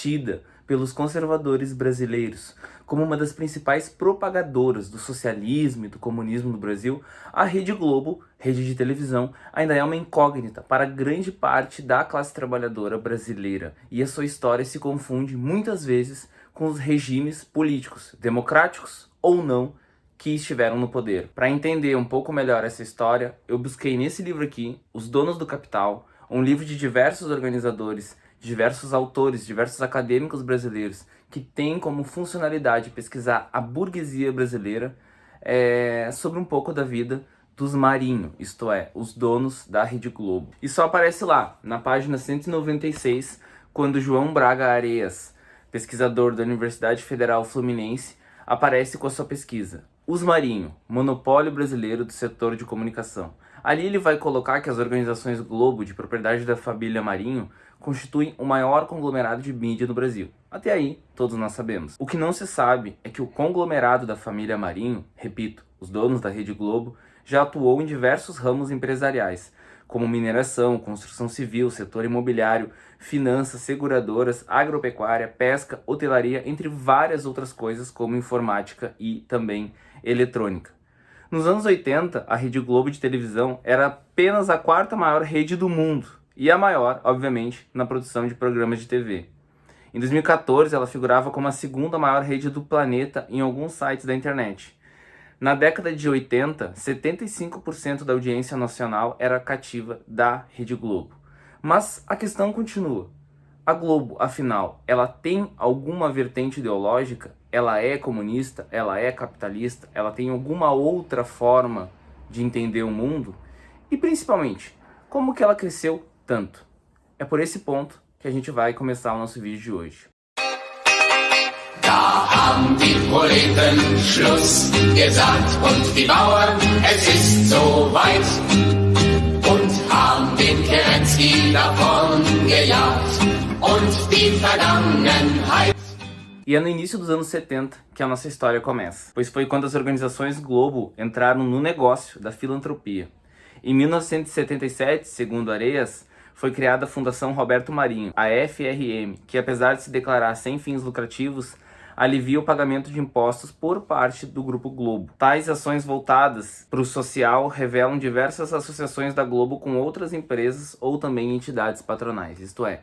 tida pelos conservadores brasileiros como uma das principais propagadoras do socialismo e do comunismo no Brasil, a Rede Globo, rede de televisão, ainda é uma incógnita para grande parte da classe trabalhadora brasileira, e a sua história se confunde muitas vezes com os regimes políticos, democráticos ou não, que estiveram no poder. Para entender um pouco melhor essa história, eu busquei nesse livro aqui, Os Donos do Capital, um livro de diversos organizadores, diversos autores, diversos acadêmicos brasileiros que têm como funcionalidade pesquisar a burguesia brasileira sobre um pouco da vida dos Marinho, isto é, os donos da Rede Globo. E só aparece lá, na página 196, quando João Braga Areas, pesquisador da Universidade Federal Fluminense, aparece com a sua pesquisa. Os Marinho, monopólio brasileiro do setor de comunicação. Ali ele vai colocar que as organizações Globo, de propriedade da família Marinho, constituem o maior conglomerado de mídia no Brasil. Até aí, todos nós sabemos. O que não se sabe é que o conglomerado da família Marinho, repito, os donos da Rede Globo, já atuou em diversos ramos empresariais, como mineração, construção civil, setor imobiliário, finanças, seguradoras, agropecuária, pesca, hotelaria, entre várias outras coisas como informática e também eletrônica. Nos anos 80, a Rede Globo de televisão era apenas a quarta maior rede do mundo e a maior, obviamente, na produção de programas de TV. Em 2014, ela figurava como a segunda maior rede do planeta em alguns sites da internet. Na década de 80, 75% da audiência nacional era cativa da Rede Globo. Mas a questão continua. A Globo, afinal, ela tem alguma vertente ideológica? Ela é comunista? Ela é capitalista? Ela tem alguma outra forma de entender o mundo? E principalmente, como que ela cresceu tanto? É por esse ponto que a gente vai começar o nosso vídeo de hoje. Da haben die Proleten Schluss gesagt und die Bauern, es ist soweit, und haben den Kerensky davon gejagt und die Vergangenheit. E é no início dos anos 70 que a nossa história começa, pois foi quando as organizações Globo entraram no negócio da filantropia. Em 1977, segundo Areias, foi criada a Fundação Roberto Marinho, a FRM, que apesar de se declarar sem fins lucrativos, alivia o pagamento de impostos por parte do Grupo Globo. Tais ações voltadas para o social revelam diversas associações da Globo com outras empresas ou também entidades patronais, isto é,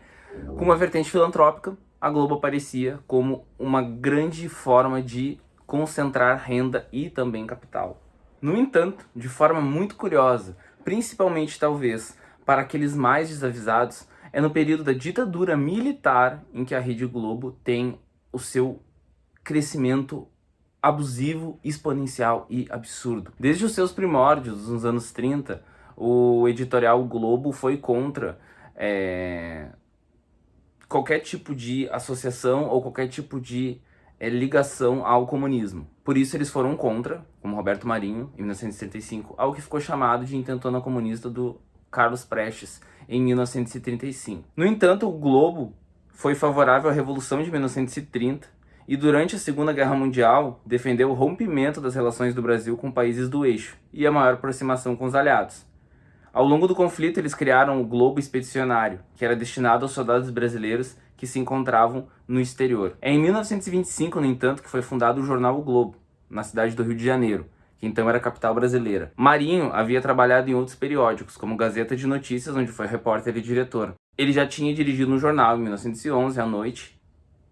com uma vertente filantrópica, a Globo aparecia como uma grande forma de concentrar renda e também capital. No entanto, de forma muito curiosa, principalmente talvez para aqueles mais desavisados, é no período da ditadura militar em que a Rede Globo tem o seu crescimento abusivo, exponencial e absurdo. Desde os seus primórdios, nos anos 30, o editorial Globo foi contra qualquer tipo de associação ou qualquer tipo de ligação ao comunismo. Por isso eles foram contra, como Roberto Marinho, em 1935, ao que ficou chamado de intentona comunista do Carlos Prestes, em 1935. No entanto, o Globo foi favorável à Revolução de 1930 e durante a Segunda Guerra Mundial defendeu o rompimento das relações do Brasil com países do eixo e a maior aproximação com os aliados. Ao longo do conflito, eles criaram o Globo Expedicionário, que era destinado aos soldados brasileiros que se encontravam no exterior. É em 1925, no entanto, que foi fundado o jornal O Globo, na cidade do Rio de Janeiro, que então era a capital brasileira. Marinho havia trabalhado em outros periódicos, como Gazeta de Notícias, onde foi repórter e diretor. Ele já tinha dirigido um jornal em 1911, à noite,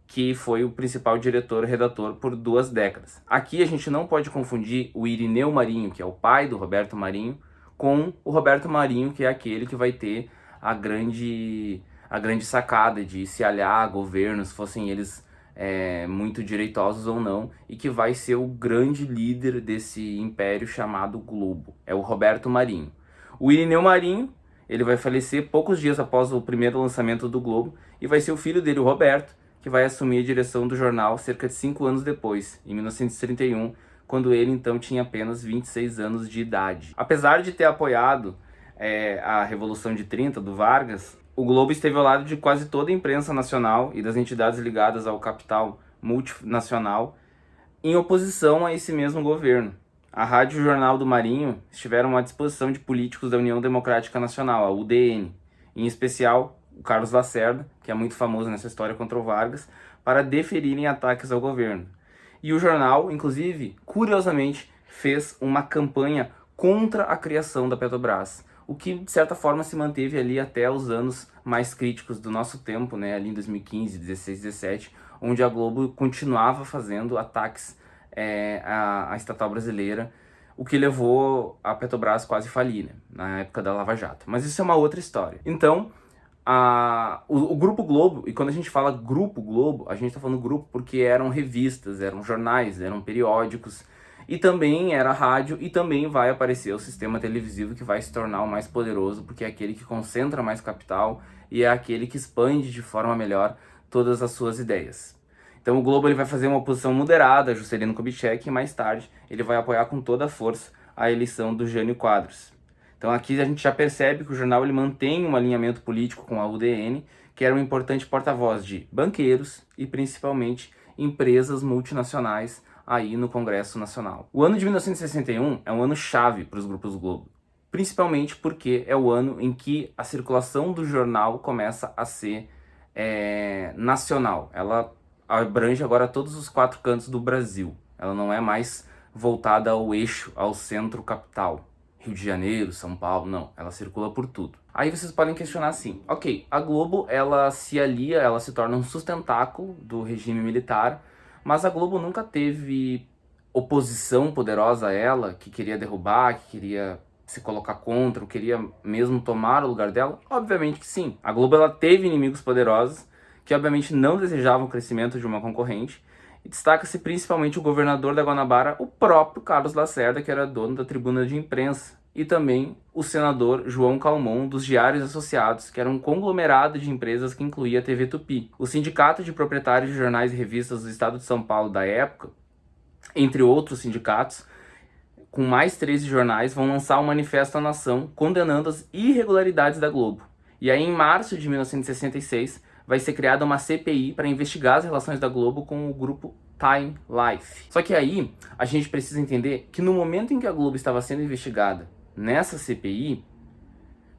que foi o principal diretor-redator por 2 décadas. Aqui a gente não pode confundir o Irineu Marinho, que é o pai do Roberto Marinho, com o Roberto Marinho, que é aquele que vai ter a grande sacada de se aliar a governos, fossem eles muito direitosos ou não, e que vai ser o grande líder desse império chamado Globo. É o Roberto Marinho. O Irineu Marinho, ele vai falecer poucos dias após o primeiro lançamento do Globo, e vai ser o filho dele, o Roberto, que vai assumir a direção do jornal cerca de 5 anos depois, em 1931, quando ele então tinha apenas 26 anos de idade. Apesar de ter apoiado a Revolução de 30 do Vargas, o Globo esteve ao lado de quase toda a imprensa nacional e das entidades ligadas ao capital multinacional em oposição a esse mesmo governo. A Rádio e o Jornal do Marinho estiveram à disposição de políticos da União Democrática Nacional, a UDN, em especial o Carlos Lacerda, que é muito famoso nessa história contra o Vargas, para deferirem ataques ao governo. E o jornal, inclusive, curiosamente, fez uma campanha contra a criação da Petrobras, o que, de certa forma, se manteve ali até os anos mais críticos do nosso tempo, né, ali em 2015, 16, 17, onde a Globo continuava fazendo ataques à estatal brasileira, o que levou a Petrobras quase a falir, né, na época da Lava Jato. Mas isso é uma outra história. Então, o Grupo Globo, e quando a gente fala Grupo Globo, a gente está falando grupo porque eram revistas, eram jornais, eram periódicos, e também era rádio, e também vai aparecer o sistema televisivo, que vai se tornar o mais poderoso, porque é aquele que concentra mais capital e é aquele que expande de forma melhor todas as suas ideias. Então o Globo ele vai fazer uma oposição moderada a Juscelino Kubitschek, e mais tarde ele vai apoiar com toda a força a eleição do Jânio Quadros. Então aqui a gente já percebe que o jornal ele mantém um alinhamento político com a UDN, que era um importante porta-voz de banqueiros e principalmente empresas multinacionais aí no Congresso Nacional. O ano de 1961 é um ano chave para os grupos Globo, principalmente porque é o ano em que a circulação do jornal começa a ser nacional. Ela abrange agora todos os 4 cantos do Brasil. Ela não é mais voltada ao eixo, ao centro capital. Rio de Janeiro, São Paulo, não. Ela circula por tudo. Aí vocês podem questionar assim, ok, a Globo ela se alia, ela se torna um sustentáculo do regime militar, mas a Globo nunca teve oposição poderosa a ela, que queria derrubar, que queria se colocar contra, ou queria mesmo tomar o lugar dela? Obviamente que sim. A Globo ela teve inimigos poderosos, que obviamente não desejavam o crescimento de uma concorrente, e destaca-se principalmente o governador da Guanabara, o próprio Carlos Lacerda, que era dono da Tribuna de Imprensa, e também o senador João Calmon, dos Diários Associados, que era um conglomerado de empresas que incluía a TV Tupi. O Sindicato de Proprietários de Jornais e Revistas do Estado de São Paulo da época, entre outros sindicatos, com mais 13 jornais, vão lançar um manifesto à nação condenando as irregularidades da Globo. E aí, em março de 1966, vai ser criada uma CPI para investigar as relações da Globo com o grupo Time Life. Só que aí, a gente precisa entender que no momento em que a Globo estava sendo investigada nessa CPI,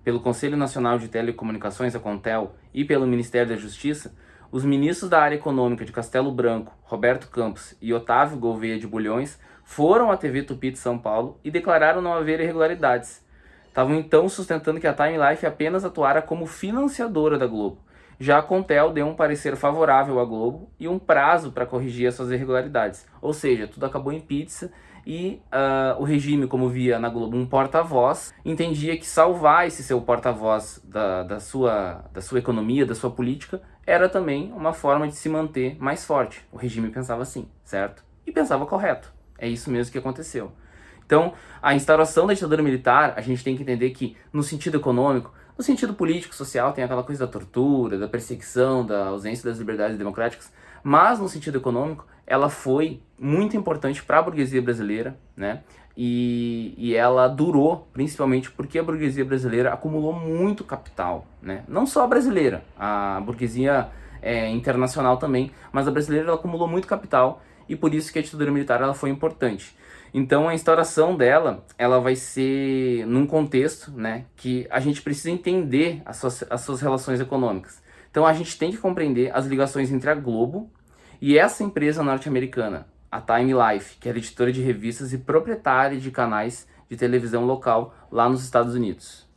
pelo Conselho Nacional de Telecomunicações, a CONTEL, e pelo Ministério da Justiça, os ministros da área econômica de Castelo Branco, Roberto Campos e Otávio Gouveia de Bulhões, foram à TV Tupi de São Paulo e declararam não haver irregularidades. Estavam então sustentando que a Time Life apenas atuara como financiadora da Globo. Já a Contel deu um parecer favorável à Globo e um prazo para corrigir as suas irregularidades. Ou seja, tudo acabou em pizza e o regime, como via na Globo um porta-voz, entendia que salvar esse seu porta-voz da sua economia, da sua política, era também uma forma de se manter mais forte. O regime pensava assim, certo? E pensava correto. É isso mesmo que aconteceu. Então, a instauração da ditadura militar, a gente tem que entender que, no sentido econômico, no sentido político, social, tem aquela coisa da tortura, da perseguição, da ausência das liberdades democráticas, mas no sentido econômico, ela foi muito importante para a burguesia brasileira, né? E ela durou, principalmente porque a burguesia brasileira acumulou muito capital, né? Não só a brasileira, a burguesia internacional também, mas a brasileira ela acumulou muito capital e por isso que a ditadura militar ela foi importante. Então a instauração dela, ela vai ser num contexto, né, que a gente precisa entender as suas relações econômicas. Então a gente tem que compreender as ligações entre a Globo e essa empresa norte-americana, a Time Life, que era editora de revistas e proprietária de canais de televisão local lá nos Estados Unidos.